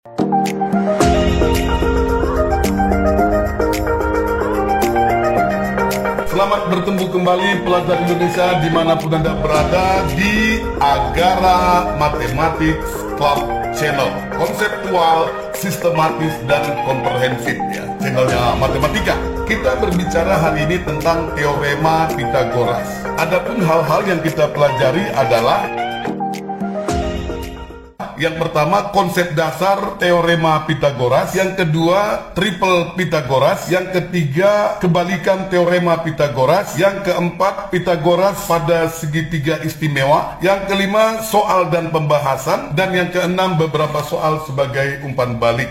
Selamat bertemu kembali pelajar Indonesia dimanapun Anda berada di Agara Mathematics Club Channel. Konseptual, sistematis, dan komprehensif ya, channelnya matematika. Kita berbicara hari ini tentang teorema Pythagoras. Adapun hal-hal yang kita pelajari adalah yang pertama, konsep dasar teorema Pythagoras. Yang kedua, triple Pythagoras. Yang ketiga, kebalikan teorema Pythagoras. Yang keempat, Pythagoras pada segitiga istimewa. Yang kelima, soal dan pembahasan. Dan yang keenam, beberapa soal sebagai umpan balik.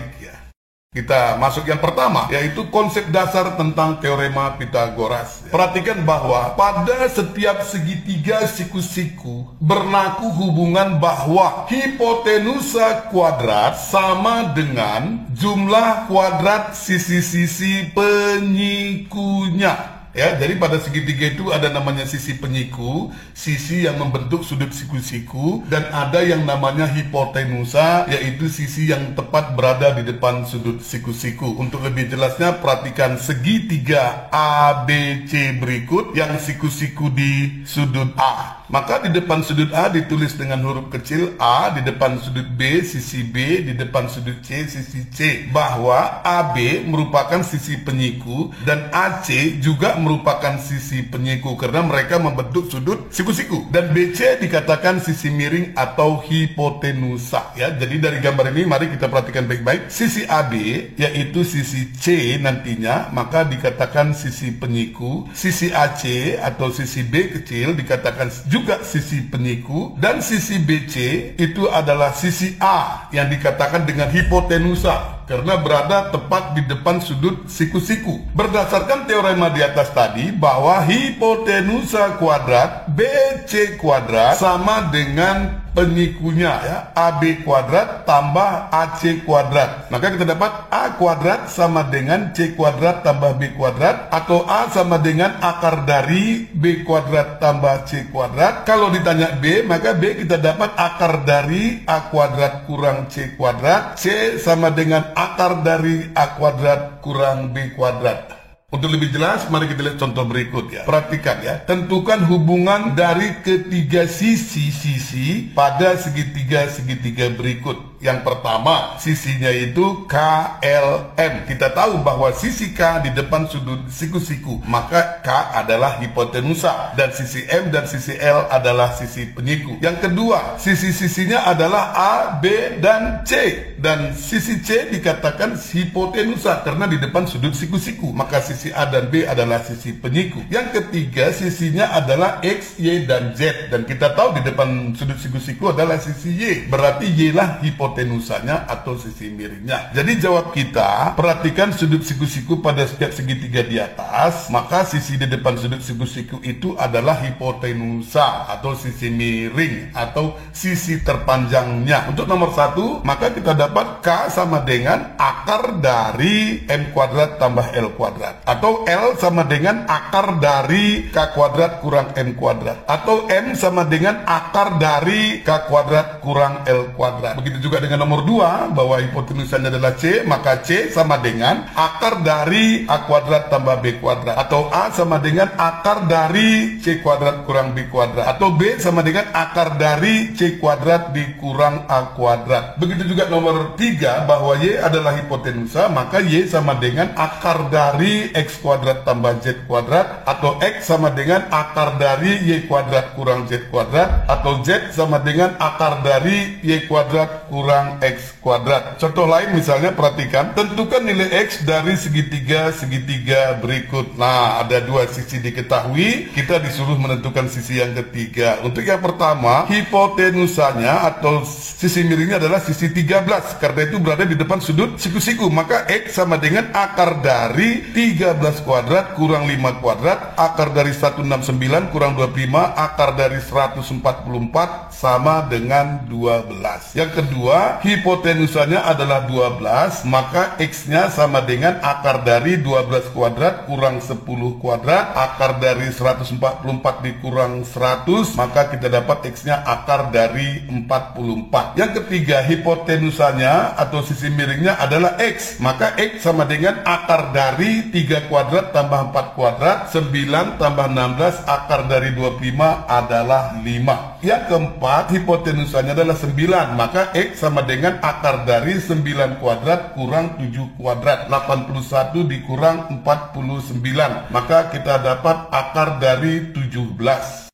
Kita masuk yang pertama, yaitu konsep dasar tentang teorema Pythagoras. Perhatikan bahwa pada setiap segitiga siku-siku berlaku hubungan bahwa hipotenusa kuadrat sama dengan jumlah kuadrat sisi-sisi penyikunya. Ya, jadi pada segitiga itu ada namanya sisi penyiku, sisi yang membentuk sudut siku-siku, dan ada yang namanya hipotenusa, yaitu sisi yang tepat berada di depan sudut siku-siku. Untuk lebih jelasnya, perhatikan segitiga ABC berikut yang siku-siku di sudut A. Maka di depan sudut A ditulis dengan huruf kecil A, di depan sudut B sisi B, di depan sudut C sisi C. Bahwa AB merupakan sisi penyiku dan AC juga merupakan sisi penyiku karena mereka membentuk sudut siku-siku. Dan BC dikatakan sisi miring atau hipotenusa ya. Jadi dari gambar ini mari kita perhatikan baik-baik. Sisi AB yaitu sisi C nantinya maka dikatakan sisi penyiku. Sisi AC atau sisi B kecil dikatakan juga sisi penyiku, dan sisi BC itu adalah sisi A yang dikatakan dengan hipotenusa karena berada tepat di depan sudut siku-siku. Berdasarkan teorema di atas tadi bahwa hipotenusa kuadrat BC kuadrat sama dengan penyikunya ya, AB kuadrat tambah AC kuadrat. Maka kita dapat A kuadrat sama dengan C kuadrat tambah B kuadrat, atau A sama dengan akar dari B kuadrat tambah C kuadrat. Kalau ditanya B, maka B kita dapat akar dari A kuadrat kurang C kuadrat. C sama dengan akar dari A kuadrat kurang B kuadrat. Untuk lebih jelas, mari kita lihat contoh berikut ya. Perhatikan ya, tentukan hubungan dari ketiga sisi-sisi pada segitiga-segitiga berikut. Yang pertama, sisinya itu KLM. Kita tahu bahwa sisi K di depan sudut siku-siku, maka K adalah hipotenusa, dan sisi M dan sisi L adalah sisi penyiku. Yang kedua, sisi-sisinya adalah A, B, dan C. Dan sisi C dikatakan hipotenusa karena di depan sudut siku-siku, maka sisi A dan B adalah sisi penyiku. Yang ketiga, sisinya adalah X, Y, dan Z. Dan kita tahu di depan sudut siku-siku adalah sisi Y. Berarti Y lah hipotenusanya atau sisi miringnya. Jadi jawab kita, perhatikan sudut siku-siku pada setiap segitiga di atas, maka sisi di depan sudut siku-siku itu adalah hipotenusa atau sisi miring atau sisi terpanjangnya. Untuk nomor 1, maka kita dapat K sama dengan akar dari M kuadrat tambah L kuadrat, atau L sama dengan akar dari K kuadrat kurang M kuadrat, atau M sama dengan akar dari K kuadrat kurang L kuadrat. Begitu juga dengan nomor 2, bahwa hipotenusanya adalah C, maka C sama dengan akar dari A kuadrat tambah B kuadrat, atau A sama dengan akar dari C kuadrat kurang B kuadrat, atau B sama dengan akar dari C kuadrat dikurang A kuadrat. Begitu juga nomor 3, bahwa Y adalah hipotenusa, maka Y sama dengan akar dari X kuadrat tambah Z kuadrat, atau X sama dengan akar dari Y kuadrat kurang Z kuadrat, atau Z sama dengan akar dari Y kuadrat kurang X kuadrat. Contoh lain misalnya, perhatikan, tentukan nilai X dari segitiga-segitiga berikut. Nah, ada dua sisi diketahui, kita disuruh menentukan sisi yang ketiga. Untuk yang pertama, hipotenusanya atau sisi miringnya adalah sisi 13, karena itu berada di depan sudut siku-siku, maka X sama dengan akar dari 13 kuadrat kurang 5 kuadrat, akar dari 169 kurang 25, akar dari 144 sama dengan 12. Yang kedua, kedua, hipotenusanya adalah 12, maka X-nya sama dengan akar dari 12 kuadrat kurang 10 kuadrat, akar dari 144 dikurang 100, maka kita dapat X-nya akar dari 44. Yang ketiga, hipotenusanya atau sisi miringnya adalah X, maka X sama dengan akar dari 3 kuadrat tambah 4 kuadrat, 9 tambah 16, akar dari 25 adalah 5. Yang keempat, hipotenusanya adalah 9, maka X sama dengan akar dari 9 kuadrat kurang 7 kuadrat, 81 dikurang 49, maka kita dapat akar dari 17.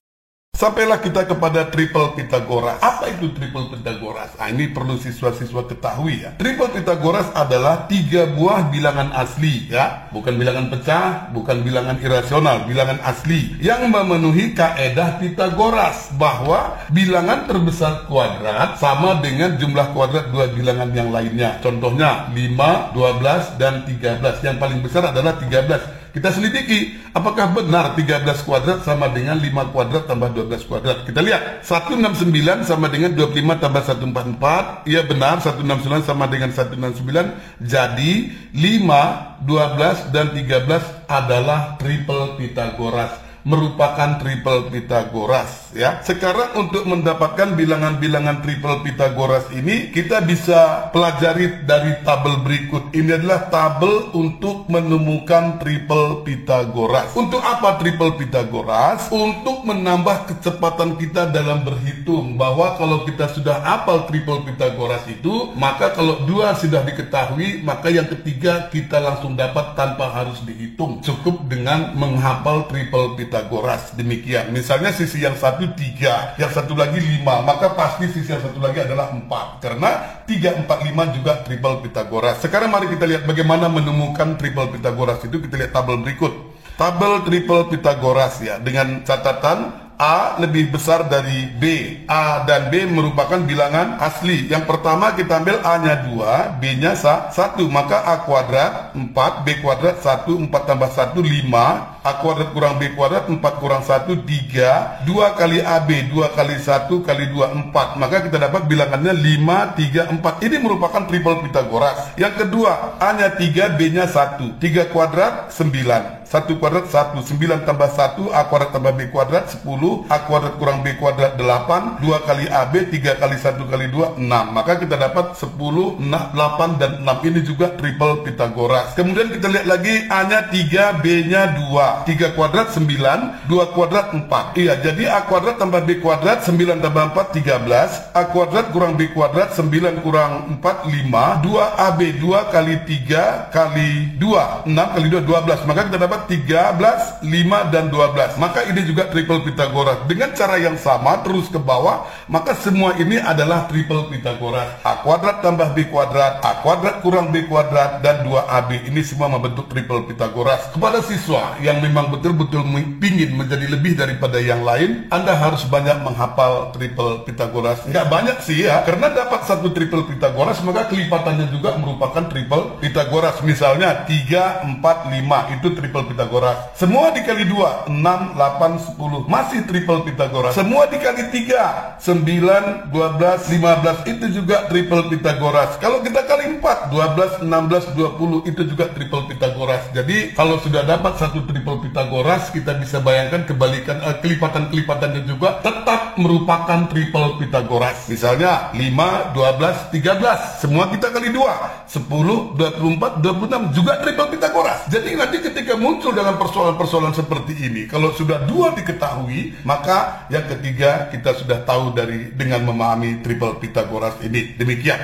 Sampailah kita kepada triple Pitagoras. Apa itu triple Pitagoras? Nah, ini perlu siswa-siswa ketahui ya. Triple Pitagoras adalah 3 buah bilangan asli ya, bukan bilangan pecah, bukan bilangan irasional, bilangan asli yang memenuhi kaedah Pitagoras bahwa bilangan terbesar kuadrat sama dengan jumlah kuadrat dua bilangan yang lainnya. Contohnya 5, 12, dan 13. Yang paling besar adalah 13. Kita selidiki, apakah benar 13 kuadrat sama dengan 5 kuadrat tambah 12 kuadrat. Kita lihat, 169 sama dengan 25 tambah 144. Iya benar, 169 sama dengan 169. Jadi, 5, 12, dan 13 adalah triple Pitagoras, merupakan triple Pitagoras ya. Sekarang untuk mendapatkan bilangan-bilangan triple Pitagoras ini, kita bisa pelajari dari tabel berikut. Ini adalah tabel untuk menemukan triple Pitagoras. Untuk apa triple Pitagoras? Untuk menambah kecepatan kita dalam berhitung, bahwa kalau kita sudah hafal triple Pitagoras itu, maka kalau dua sudah diketahui, maka yang ketiga kita langsung dapat tanpa harus dihitung. Cukup dengan menghafal triple Pitagoras. Demikian. Misalnya sisi yang satu 3, yang satu lagi 5, maka pasti sisi yang satu lagi adalah 4. Karena 3, 4, 5 juga triple Pitagoras. Sekarang mari kita lihat bagaimana menemukan triple Pitagoras itu. Kita lihat tabel berikut. Tabel triple Pitagoras ya, dengan catatan A lebih besar dari B. A dan B merupakan bilangan asli. Yang pertama kita ambil A-nya 2, B-nya 1. Maka A kuadrat 4, B kuadrat 1, 4 tambah 1, 5. A kuadrat kurang B kuadrat, 4 kurang 1, 3. 2 kali AB, 2 kali 1 kali 2, 4. Maka kita dapat bilangannya 5, 3, 4. Ini merupakan triple Pitagoras. Yang kedua, A-nya 3, B-nya 1. 3 kuadrat, 9. 1 kuadrat 1, 9 tambah 1, A kuadrat tambah B kuadrat 10, A kuadrat kurang B kuadrat 8, 2 kali AB, 3 kali 1 kali 2, 6. Maka kita dapat 10, 8, dan 6. Ini juga triple Pitagoras. Kemudian kita lihat lagi, A-nya 3, B-nya 2. 3 kuadrat 9, 2 kuadrat 4. Iya, jadi A kuadrat tambah B kuadrat, 9 tambah 4, 13. A kuadrat kurang B kuadrat, 9 kurang 4, 5. 2AB, 2 kali 3 kali 2, 6 kali 2, 12. Maka kita dapat 13, 5, dan 12. Maka ini juga triple Pitagoras. Dengan cara yang sama terus ke bawah, maka semua ini adalah triple Pitagoras. A kuadrat tambah B kuadrat, A kuadrat kurang B kuadrat, dan 2AB. Ini semua membentuk triple Pitagoras. Kepada siswa yang memang betul-betul ingin menjadi lebih daripada yang lain, Anda harus banyak menghafal triple Pitagoras. Nggak banyak sih ya, karena dapat satu triple Pitagoras, maka kelipatannya juga merupakan triple Pitagoras. Misalnya 3, 4, 5, itu triple Pitagoras. Semua dikali 2, 6, 8, 10, masih triple Pitagoras. Semua dikali 3, 9, 12, 15, itu juga triple Pitagoras. Kalau kita kali 4, 12, 16, 20, itu juga triple Pitagoras. Jadi kalau sudah dapat satu triple Pitagoras, kita bisa bayangkan kebalikan, kelipatan-kelipatannya juga tetap merupakan triple Pitagoras. Misalnya 5, 12, 13, semua kita kali 2, 10, 24, 26, juga triple Pitagoras. Jadi nanti ketika muncul dalam persoalan-persoalan seperti ini, kalau sudah dua diketahui, maka yang ketiga kita sudah tahu dengan memahami triple Pitagoras ini. Demikian.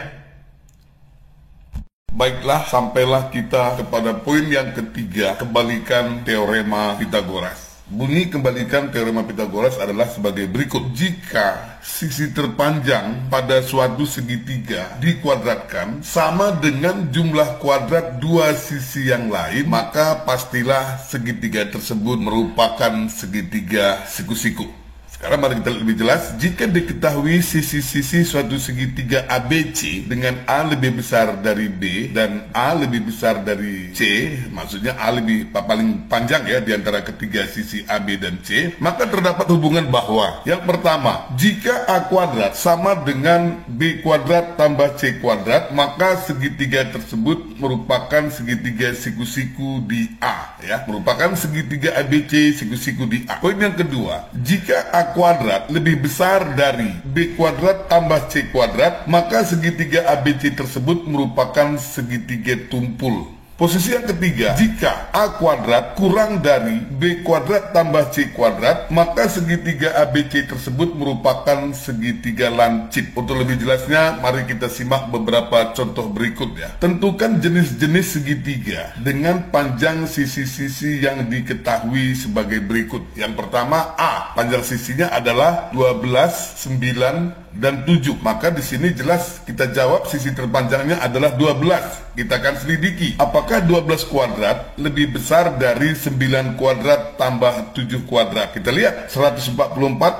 Baiklah, sampailah kita kepada poin yang ketiga, kebalikan teorema Pitagoras. Bunyi kebalikan teorema Pitagoras adalah sebagai berikut. Jika sisi terpanjang pada suatu segitiga dikuadratkan sama dengan jumlah kuadrat dua sisi yang lain, maka pastilah segitiga tersebut merupakan segitiga siku-siku. Sekarang mari kita lihat lebih jelas. Jika diketahui sisi-sisi suatu segitiga ABC dengan A lebih besar dari B dan A lebih besar dari C, maksudnya A lebih paling panjang ya di antara ketiga sisi A, B, dan C, maka terdapat hubungan bahwa yang pertama, jika A kuadrat sama dengan B kuadrat tambah C kuadrat, maka segitiga tersebut merupakan segitiga siku-siku di A, ya, merupakan segitiga ABC siku-siku di A. Poin yang kedua, jika A kuadrat lebih besar dari B kuadrat tambah C kuadrat, maka segitiga ABC tersebut merupakan segitiga tumpul. Posisi yang ketiga, jika A kuadrat kurang dari B kuadrat tambah C kuadrat, maka segitiga ABC tersebut merupakan segitiga lancip. Untuk lebih jelasnya, mari kita simak beberapa contoh berikut ya. Tentukan jenis-jenis segitiga dengan panjang sisi-sisi yang diketahui sebagai berikut. Yang pertama, A, panjang sisinya adalah 12, 9, dan 7. Maka di sini jelas kita jawab sisi terpanjangnya adalah 12. Kita akan selidiki apakah 12 kuadrat lebih besar dari 9 kuadrat tambah 7 kuadrat. Kita lihat 144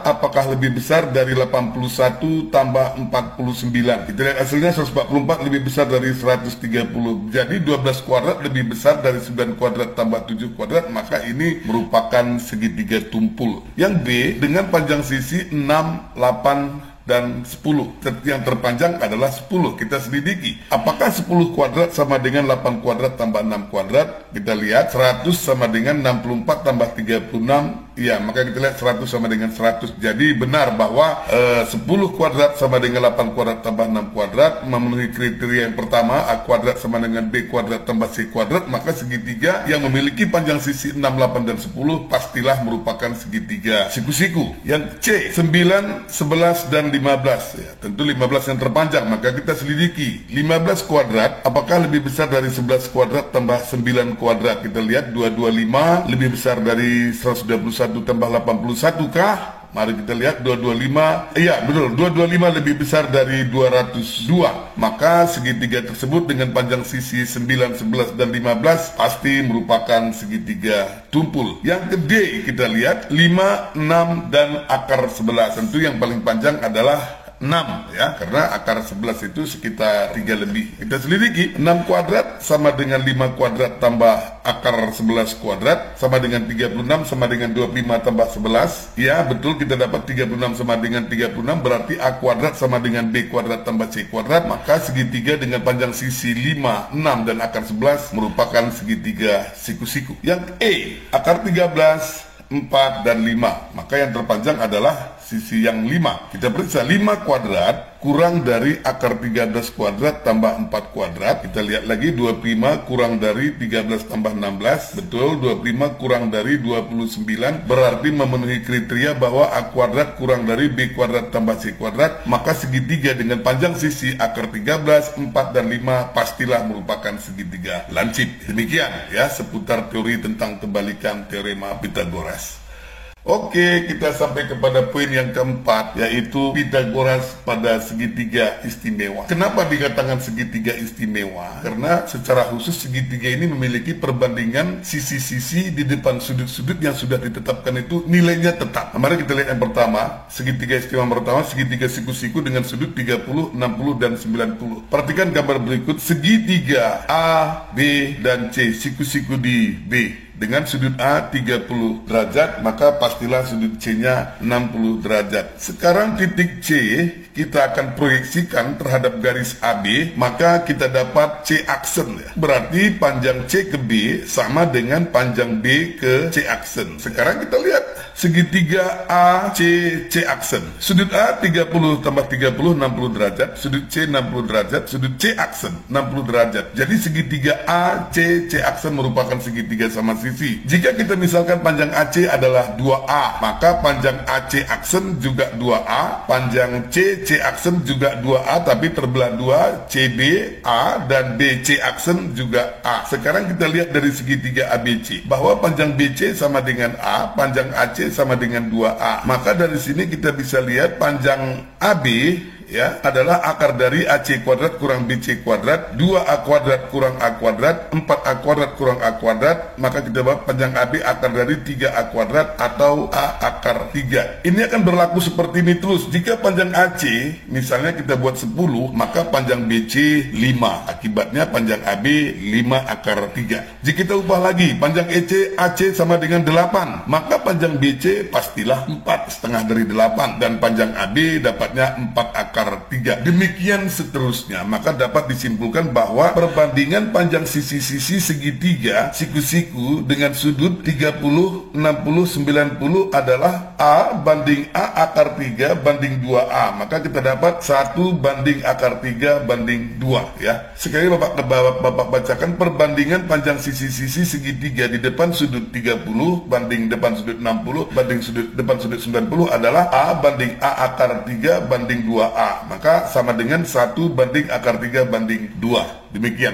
apakah lebih besar dari 81 tambah 49. Kita lihat hasilnya 144 lebih besar dari 130. Jadi 12 kuadrat lebih besar dari 9 kuadrat tambah 7 kuadrat, maka ini merupakan segitiga tumpul. Yang B dengan panjang sisi 6, 8, dan 10. Yang terpanjang adalah 10. Kita selidiki apakah 10 kuadrat sama dengan 8 kuadrat tambah 6 kuadrat. Kita lihat 100 sama dengan 64 tambah 36. Ya, maka kita lihat 100 sama dengan 100. Jadi benar bahwa 10 kuadrat sama dengan 8 kuadrat tambah 6 kuadrat memenuhi kriteria yang pertama, A kuadrat sama dengan B kuadrat tambah C kuadrat. Maka segitiga yang memiliki panjang sisi 6, 8, dan 10 pastilah merupakan segitiga siku-siku. Yang C, 9, 11, dan 15. Ya, tentu 15 yang terpanjang. Maka kita selidiki 15 kuadrat apakah lebih besar dari 11 kuadrat tambah 9 kuadrat. Kita lihat 225 lebih besar dari 121 tambah 81 kah? Mari kita lihat 225. Iya, betul. 225 lebih besar dari 202. Maka segitiga tersebut dengan panjang sisi 9, 11, dan 15 pasti merupakan segitiga tumpul. Yang ke D kita lihat 5, 6, dan akar 11. Tentu yang paling panjang adalah 6 ya, karena akar 11 itu sekitar 3 lebih. Kita selidiki 6 kuadrat sama dengan 5 kuadrat tambah akar 11 kuadrat sama dengan 36 sama dengan 25 tambah 11. Ya betul, kita dapat 36 sama dengan 36, berarti A kuadrat sama dengan B kuadrat tambah C kuadrat. Maka segitiga dengan panjang sisi 5, 6, dan akar 11 merupakan segitiga siku-siku. Yang E, akar 13, 4, dan 5. Maka yang terpanjang adalah sisi yang 5. Kita periksa 5 kuadrat kurang dari akar 13 kuadrat tambah 4 kuadrat. Kita lihat lagi 25 kurang dari 13 tambah 16. Betul, 25 kurang dari 29 berarti memenuhi kriteria bahwa A kuadrat kurang dari B kuadrat tambah C kuadrat. Maka segitiga dengan panjang sisi akar 13, 4, dan 5 pastilah merupakan segitiga lancip. Demikian ya seputar teori tentang kebalikan teorema Pitagoras. Oke, kita sampai kepada poin yang keempat, yaitu Pitagoras pada segitiga istimewa. Kenapa dikatakan segitiga istimewa? Karena secara khusus segitiga ini memiliki perbandingan sisi-sisi di depan sudut-sudut yang sudah ditetapkan itu nilainya tetap. Mari kita lihat yang pertama, segitiga istimewa pertama, segitiga siku-siku dengan sudut 30, 60, dan 90. Perhatikan gambar berikut, segitiga A, B, dan C, siku-siku di B dengan sudut A 30 derajat, maka pastilah sudut C-nya 60 derajat. Sekarang titik C kita akan proyeksikan terhadap garis AB, maka kita dapat C aksen ya. Berarti panjang C ke B sama dengan panjang B ke C aksen. Sekarang kita lihat segitiga A, C, C aksen. Sudut A 30 tambah 30 60 derajat, sudut C 60 derajat, sudut C aksen 60 derajat. Jadi segitiga A, C, C aksen merupakan segitiga sama sisi. Jika kita misalkan panjang AC adalah 2A, maka panjang AC aksen juga 2A, panjang C aksen juga 2A, tapi terbelah 2, CB A dan BC aksen juga A. Sekarang kita lihat dari segitiga ABC bahwa panjang BC sama dengan A, panjang AC sama dengan 2A. Maka dari sini kita bisa lihat panjang AB ya adalah akar dari AC kuadrat kurang BC kuadrat, 2A kuadrat kurang A kuadrat, 4A kuadrat kurang A kuadrat, maka kita dapat panjang AB akar dari 3A kuadrat atau A akar 3. Ini akan berlaku seperti ini terus. Jika panjang AC misalnya kita buat 10, maka panjang BC 5. Akibatnya panjang AB 5 akar 3. Jika kita ubah lagi, panjang AC sama dengan 8, maka panjang BC pastilah 4, setengah dari 8, dan panjang AB dapatnya 4 akar 3. Demikian seterusnya, maka dapat disimpulkan bahwa perbandingan panjang sisi-sisi segitiga siku-siku dengan sudut 30, 60, 90 adalah A banding A akar 3 banding 2A. Maka kita dapat 1 banding akar 3 banding 2, ya. Sekali Bapak bacakan perbandingan panjang sisi-sisi segitiga di depan sudut 30 banding depan sudut 60 banding depan sudut 90 adalah A banding A akar 3 banding 2A. Maka sama dengan 1 banding akar 3 banding 2. Demikian.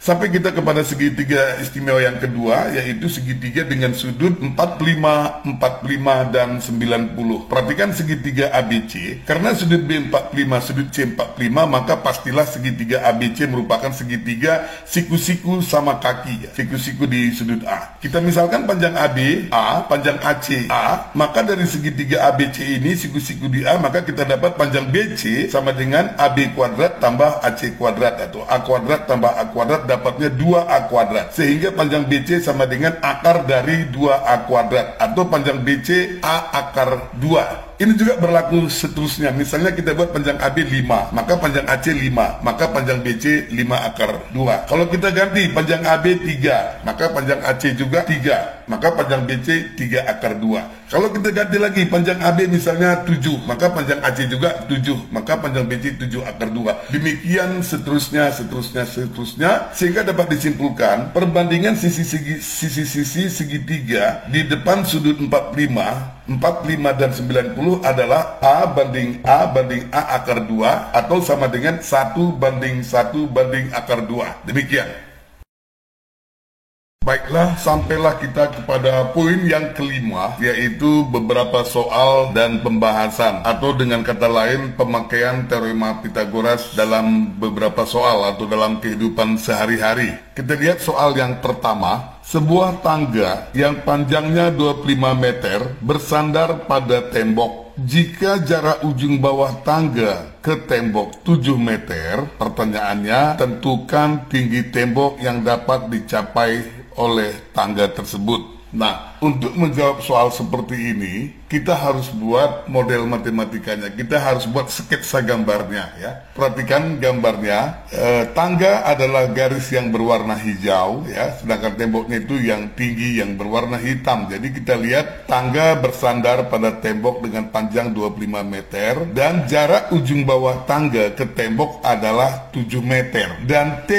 Sampai kita kepada segitiga istimewa yang kedua, yaitu segitiga dengan sudut 45, 45, dan 90. Perhatikan segitiga ABC. Karena sudut B45, sudut C45, maka pastilah segitiga ABC merupakan segitiga siku-siku sama kaki, ya. Siku-siku di sudut A. Kita misalkan panjang AB A, panjang AC A, maka dari segitiga ABC ini siku-siku di A, maka kita dapat panjang BC sama dengan AB kuadrat tambah AC kuadrat, atau A kuadrat tambah A kuadrat dapatnya 2A kuadrat, sehingga panjang BC sama dengan akar dari 2A kuadrat, atau panjang BC A akar 2. Ini juga berlaku seterusnya. Misalnya kita buat panjang AB 5, maka panjang AC 5, maka panjang BC 5 akar 2. Kalau kita ganti panjang AB 3, maka panjang AC juga 3, maka panjang BC 3 akar 2. Kalau kita ganti lagi panjang AB misalnya 7, maka panjang AC juga 7, maka panjang BC 7 akar 2. Demikian seterusnya, sehingga dapat disimpulkan perbandingan sisi-sisi segitiga di depan sudut 45, 45 dan 90 adalah A banding A akar 2, atau sama dengan 1 banding 1 banding akar 2. Demikian. Baiklah, sampailah kita kepada poin yang kelima, yaitu beberapa soal dan pembahasan, atau dengan kata lain pemakaian teorema Pitagoras dalam beberapa soal atau dalam kehidupan sehari-hari. Kita lihat soal yang pertama. Sebuah tangga yang panjangnya 25 meter bersandar pada tembok. Jika jarak ujung bawah tangga ke tembok 7 meter, pertanyaannya tentukan tinggi tembok yang dapat dicapai oleh tangga tersebut. Nah, untuk menjawab soal seperti ini, kita harus buat model matematikanya. Kita harus buat sketsa gambarnya, ya. Perhatikan gambarnya. Tangga adalah garis yang berwarna hijau, ya. Sedangkan temboknya itu yang tinggi yang berwarna hitam. Jadi kita lihat tangga bersandar pada tembok dengan panjang 25 meter dan jarak ujung bawah tangga ke tembok adalah 7 meter. Dan T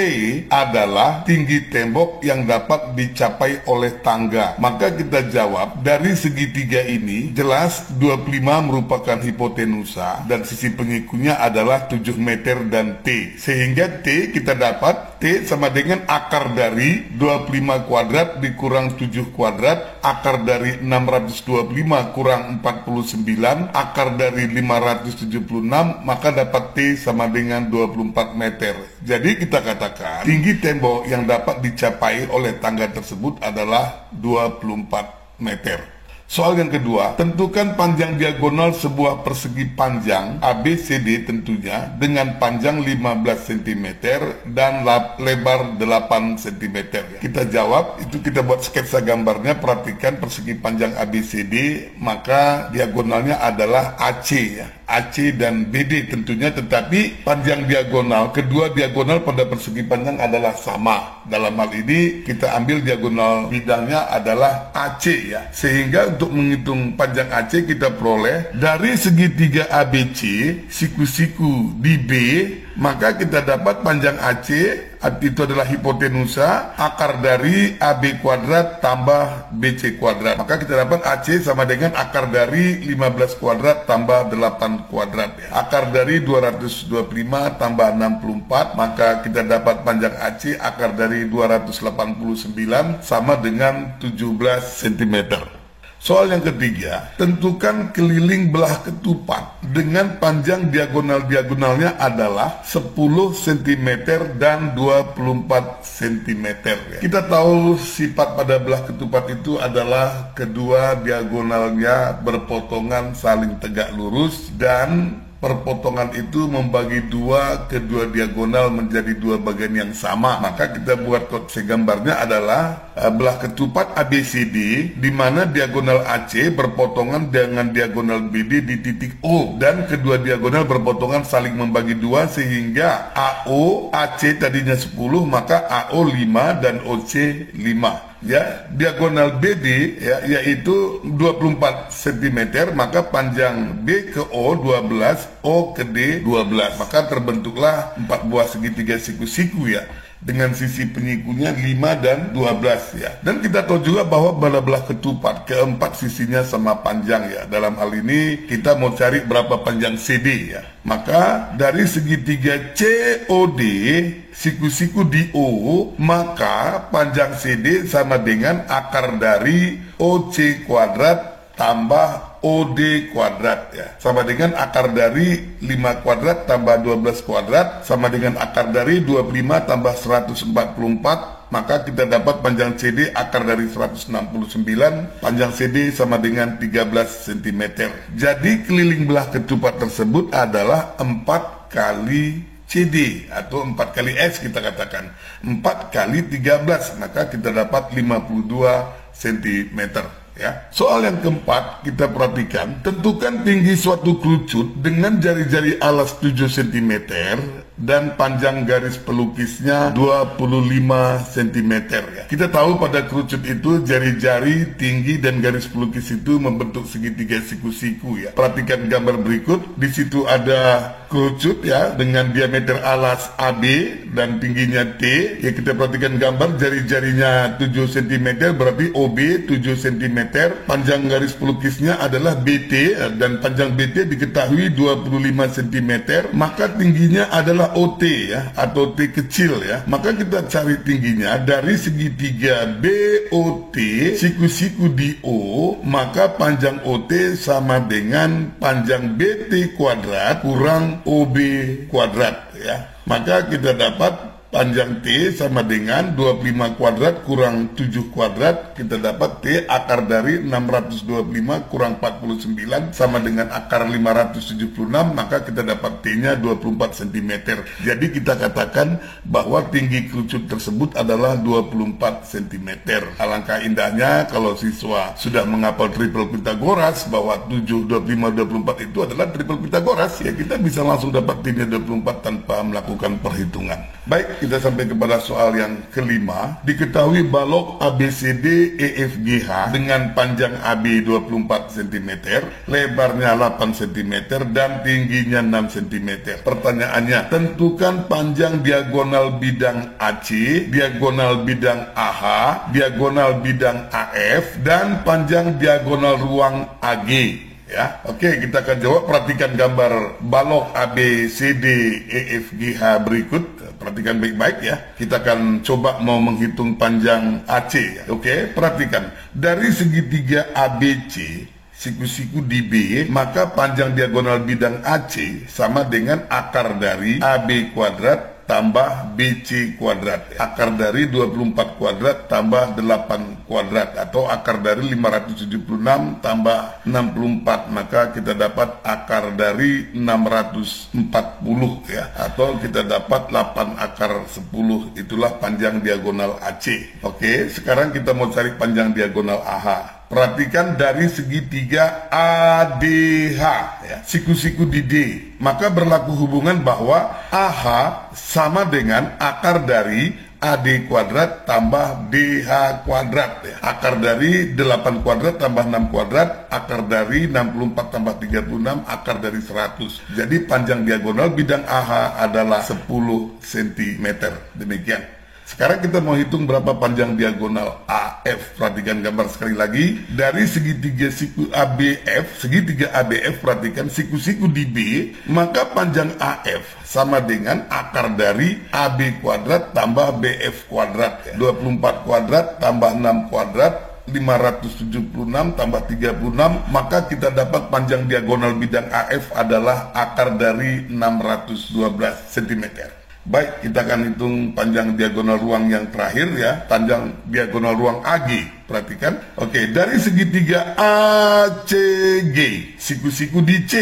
adalah tinggi tembok yang dapat dicapai oleh tangga. Maka kita jawab, dari segitiga ini jelas 25 merupakan hipotenusa dan sisi pengikunya adalah 7 meter dan T. Sehingga T kita dapat T sama dengan akar dari 25 kuadrat dikurang 7 kuadrat, akar dari 625 kurang 49, akar dari 576, maka dapat T sama dengan 24 meter. Jadi kita katakan tinggi tembok yang dapat dicapai oleh tangga tersebut adalah 24 meter. Soal yang kedua, tentukan panjang diagonal sebuah persegi panjang ABCD tentunya dengan panjang 15 cm dan lebar 8 cm. Kita jawab, itu kita buat sketsa gambarnya. Perhatikan persegi panjang ABCD, maka diagonalnya adalah AC, ya. AC dan BD tentunya, tetapi panjang diagonal, kedua diagonal pada persegi panjang adalah sama. Dalam hal ini kita ambil diagonal bidangnya adalah AC, ya. Sehingga untuk menghitung panjang AC kita peroleh dari segitiga ABC siku-siku di B, maka kita dapat panjang AC itu adalah hipotenusa akar dari AB kuadrat tambah BC kuadrat. Maka kita dapat AC sama dengan akar dari 15 kuadrat tambah 8 kuadrat, ya. Akar dari 225 tambah 64, maka kita dapat panjang AC akar dari 289 sama dengan 17 cm. Soal yang ketiga, tentukan keliling belah ketupat dengan panjang diagonal-diagonalnya adalah 10 cm dan 24 cm. Kita tahu sifat pada belah ketupat itu adalah kedua diagonalnya berpotongan saling tegak lurus dan perpotongan itu membagi dua kedua diagonal menjadi dua bagian yang sama. Maka kita buat kode gambarnya adalah belah ketupat ABCD di mana diagonal AC berpotongan dengan diagonal BD di titik O dan kedua diagonal berpotongan saling membagi dua sehingga AO AC tadinya 10 maka AO 5 dan OC 5. Ya, diagonal BD ya, yaitu 24 cm, maka panjang B ke O 12, O ke D 12. Maka terbentuklah 4 buah segitiga siku-siku ya, dengan sisi penyikunya 5 dan 12 ya. Dan kita tahu juga bahwa belah ketupat keempat sisinya sama panjang ya. Dalam hal ini kita mau cari berapa panjang CD ya. Maka dari segitiga COD siku-siku di O, maka panjang CD sama dengan akar dari OC kuadrat tambah OD kuadrat ya. Sama dengan akar dari 5 kuadrat tambah 12 kuadrat sama dengan akar dari 25 tambah 144. Maka kita dapat panjang CD akar dari 169, panjang CD sama dengan 13 cm. Jadi keliling belah ketupat tersebut adalah 4 kali CD atau 4 kali S kita katakan. 4 kali 13, maka kita dapat 52 cm. Ya. Soal yang keempat kita perhatikan, tentukan tinggi suatu kerucut dengan jari-jari alas 7 cm dan panjang garis pelukisnya 25 cm ya. Kita tahu pada kerucut itu jari-jari, tinggi dan garis pelukis itu membentuk segitiga siku-siku ya. Perhatikan gambar berikut, di situ ada kerucut ya dengan diameter alas AB dan tingginya T. Ya, kita perhatikan gambar jari-jarinya 7 cm berarti OB 7 cm. Panjang garis pelukisnya adalah BT dan panjang BT diketahui 25 cm, maka tingginya adalah OT ya atau T kecil ya. Maka kita cari tingginya dari segitiga BOT siku-siku di O, maka panjang OT sama dengan panjang BT kuadrat kurang OB kuadrat ya. Maka kita dapat panjang T sama dengan 25 kuadrat kurang 7 kuadrat. Kita dapat T akar dari 625 kurang 49 sama dengan akar 576. Maka kita dapat T-nya 24 cm. Jadi kita katakan bahwa tinggi kerucut tersebut adalah 24 cm. Alangkah indahnya kalau siswa sudah menghafal triple Pitagoras bahwa 7, 25, 24 itu adalah triple Pitagoras. Ya, kita bisa langsung dapat T-nya 24 tanpa melakukan perhitungan. Baik, kita sampai kepada soal yang kelima. Diketahui balok ABCD EFGH dengan panjang AB 24 cm, lebarnya 8 cm dan tingginya 6 cm. Pertanyaannya, tentukan panjang diagonal bidang AC, diagonal bidang AH, diagonal bidang AF dan panjang diagonal ruang AG. Ya, oke, kita akan jawab. Perhatikan gambar balok ABCD EFGH berikut. Perhatikan baik-baik ya. Kita akan coba mau menghitung panjang AC ya. Oke, perhatikan. Dari segitiga ABC siku-siku di B, maka panjang diagonal bidang AC sama dengan akar dari AB kuadrat tambah BC kuadrat. Akar dari 24 kuadrat tambah 8 kuadrat atau akar dari 576 tambah 64, maka kita dapat akar dari 640 ya, atau kita dapat 8 akar 10. Itulah panjang diagonal AC. Oke, sekarang kita mau cari panjang diagonal AH. Perhatikan dari segitiga ADH ya, siku-siku di D, maka berlaku hubungan bahwa AH sama dengan akar dari AD kuadrat tambah DH kuadrat ya. Akar dari 8 kuadrat tambah 6 kuadrat, akar dari 64 tambah 36, akar dari 100. Jadi panjang diagonal bidang AH adalah 10 cm. Demikian. Sekarang kita mau hitung berapa panjang diagonal AF. Perhatikan gambar sekali lagi. Dari segitiga siku ABF, segitiga ABF, perhatikan siku-siku di B, maka panjang AF sama dengan akar dari AB kuadrat tambah BF kuadrat ya. 24 kuadrat tambah 6 kuadrat 576 tambah 36, maka kita dapat panjang diagonal bidang AF adalah akar dari 612 cm. Baik, kita akan hitung panjang diagonal ruang yang terakhir ya, panjang diagonal ruang AG. Perhatikan, oke, dari segitiga ACG, siku-siku di C,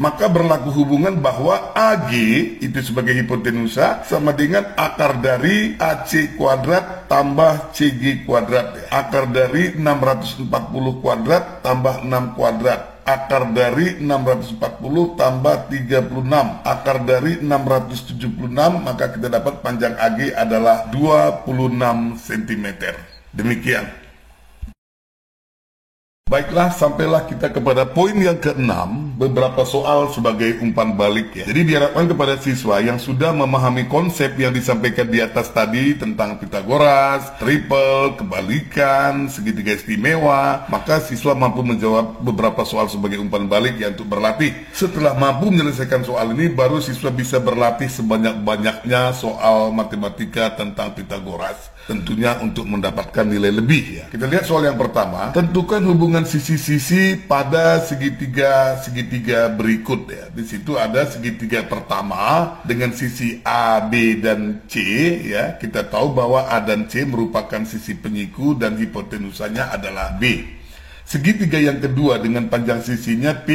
maka berlaku hubungan bahwa AG itu sebagai hipotenusa sama dengan akar dari AC kuadrat tambah CG kuadrat ya. Akar dari 640 kuadrat tambah 6 kuadrat. Akar dari 640 tambah 36, akar dari 676, maka kita dapat panjang AG adalah 26 cm. Demikian. Baiklah, sampailah kita kepada poin yang keenam, beberapa soal sebagai umpan balik ya. Jadi diharapkan kepada siswa yang sudah memahami konsep yang disampaikan di atas tadi tentang Pitagoras, triple, kebalikan, segitiga istimewa, maka siswa mampu menjawab beberapa soal sebagai umpan balik ya untuk berlatih. Setelah mampu menyelesaikan soal ini, baru siswa bisa berlatih sebanyak-banyaknya soal matematika tentang Pitagoras. Tentunya untuk mendapatkan nilai lebih ya. Kita lihat soal yang pertama, tentukan hubungan sisi-sisi pada segitiga berikut ya. Di situ ada segitiga pertama dengan sisi A, B, dan C ya. Kita tahu bahwa A dan C merupakan sisi penyiku dan hipotenusanya adalah B. Segitiga yang kedua dengan panjang sisinya P,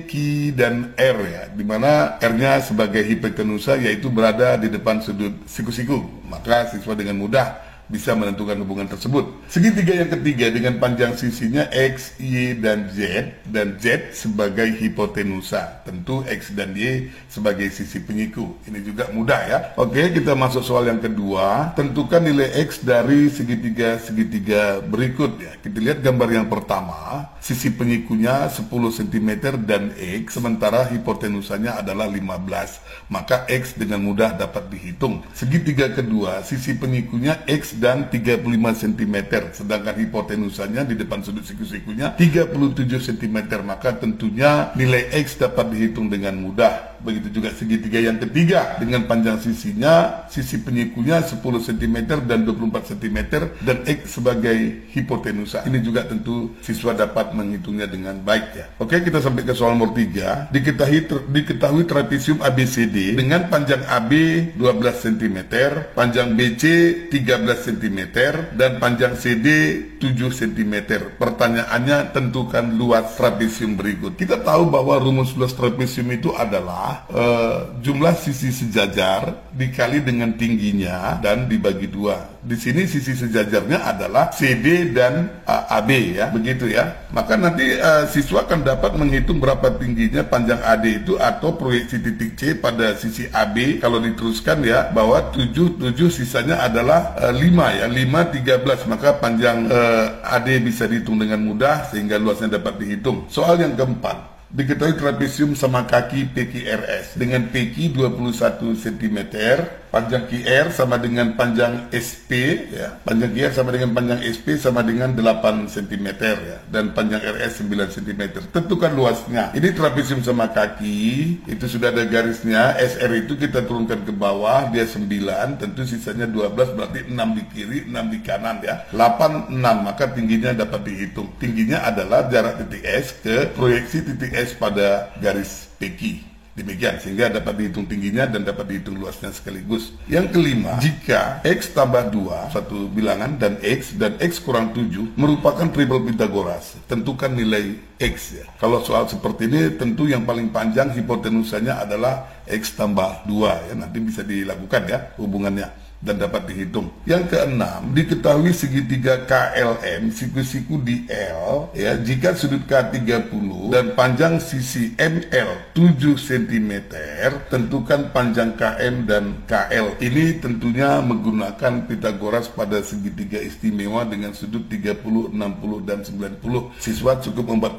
Q, dan R ya, di mana R-nya sebagai hipotenusa yaitu berada di depan sudut siku-siku. Maka siswa dengan mudah bisa menentukan hubungan tersebut. Segitiga yang ketiga dengan panjang sisinya X, Y, dan Z sebagai hipotenusa. Tentu X dan Y sebagai sisi penyiku. Ini juga mudah ya. Oke, kita masuk soal yang kedua. Tentukan nilai X dari segitiga berikut ya. Kita lihat gambar yang pertama. Sisi penyikunya 10 cm dan X, sementara hipotenusanya adalah 15. Maka X dengan mudah dapat dihitung. Segitiga kedua, sisi penyikunya X dan 35 cm, sedangkan hipotenusanya di depan sudut siku-sikunya 37 cm, maka tentunya nilai X dapat dihitung dengan mudah. Begitu juga segitiga yang ketiga dengan panjang sisinya, sisi penyikunya 10 cm dan 24 cm, dan X sebagai hipotenusa. Ini juga tentu siswa dapat menghitungnya dengan baik ya. Oke, kita sampai ke soal nomor 3. Diketahui trapesium ABCD dengan panjang AB 12 cm, panjang BC 13 cm, dan panjang CD 7 cm. Pertanyaannya, tentukan luas trapesium berikut. Kita tahu bahwa rumus luas trapesium itu adalah jumlah sisi sejajar dikali dengan tingginya dan dibagi 2. Di sini sisi sejajarnya adalah CD dan AB ya, begitu ya. Maka nanti siswa akan dapat menghitung berapa tingginya panjang AD itu atau proyeksi titik C pada sisi AB kalau diteruskan ya, bahwa 7 sisanya adalah 5 ya, 5 13, maka panjang AD bisa dihitung dengan mudah sehingga luasnya dapat dihitung. Soal yang keempat, diketahui trapesium sama kaki PQRS dengan PQ 21 cm, panjang QR sama dengan panjang SP ya. Panjang QR sama dengan panjang SP sama dengan 8 cm ya, dan panjang RS 9 cm. Tentukan luasnya. Ini trapesium sama kaki, itu sudah ada garisnya. SR itu kita turunkan ke bawah, dia 9, tentu sisanya 12, berarti 6 di kiri, 6 di kanan ya. 8, 6, maka tingginya dapat dihitung. Tingginya adalah jarak titik S ke proyeksi titik S pada garis PQ. Demikian, sehingga dapat dihitung tingginya dan dapat dihitung luasnya sekaligus. Yang kelima, jika X tambah 2, satu bilangan, dan X kurang 7 merupakan triple Pitagoras, tentukan nilai X ya. Kalau soal seperti ini, tentu yang paling panjang hipotenusanya adalah X tambah 2 ya. Nanti bisa dilakukan ya hubungannya dan dapat dihitung. Yang keenam, diketahui segitiga KLM siku-siku di L ya, jika sudut K 30 dan panjang sisi ML 7 cm, tentukan panjang KM dan KL. Ini tentunya menggunakan Pitagoras pada segitiga istimewa dengan sudut 30, 60, dan 90. Siswa cukup membuat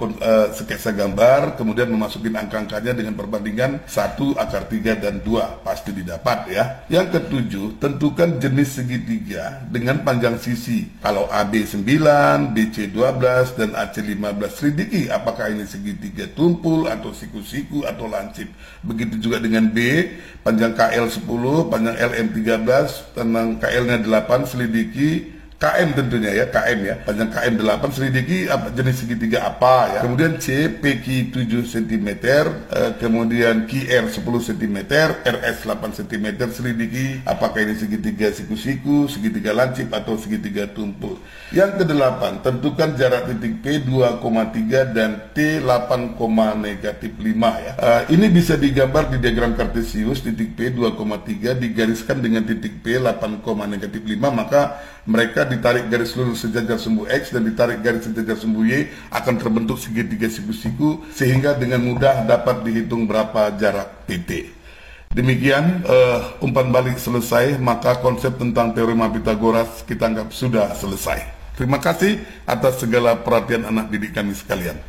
sketsa gambar, kemudian memasukin angka-angkanya dengan perbandingan 1, akar 3, dan 2. Pasti didapat ya. Yang ketujuh, tentu jenis segitiga dengan panjang sisi. Kalau AB 9, BC 12, dan AC 15, selidiki apakah ini segitiga tumpul atau siku-siku atau lancip. Begitu juga dengan B, panjang KL 10, panjang LM 13, panjang KL-nya 8, selidiki KM tentunya ya, KM ya, panjang KM 8, selidiki jenis segitiga apa ya. Kemudian C, PQ 7 cm, kemudian QR 10 cm, RS 8 cm, selidiki apakah ini segitiga siku-siku, segitiga lancip atau segitiga tumpul. Yang ke-8, tentukan jarak titik P 2,3 dan T 8,-5 ya. Ini bisa digambar di diagram kartesius. Titik P 2,3 digariskan dengan titik P 8,-5, maka mereka ditarik garis lurus sejajar sumbu X dan ditarik garis sejajar sumbu Y, akan terbentuk segitiga siku-siku sehingga dengan mudah dapat dihitung berapa jarak titik. Demikian umpan balik selesai, maka konsep tentang teorema Pitagoras kita anggap sudah selesai. Terima kasih atas segala perhatian anak didik kami sekalian.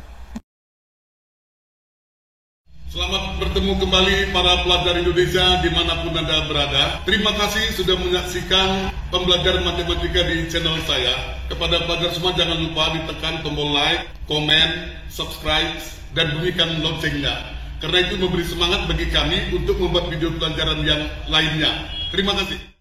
Selamat bertemu kembali para pelajar Indonesia dimanapun Anda berada. Terima kasih sudah menyaksikan pembelajaran matematika di channel saya. Kepada pelajar semua jangan lupa ditekan tombol like, komen, subscribe, dan bunyikan loncengnya. Karena itu memberi semangat bagi kami untuk membuat video pelajaran yang lainnya. Terima kasih.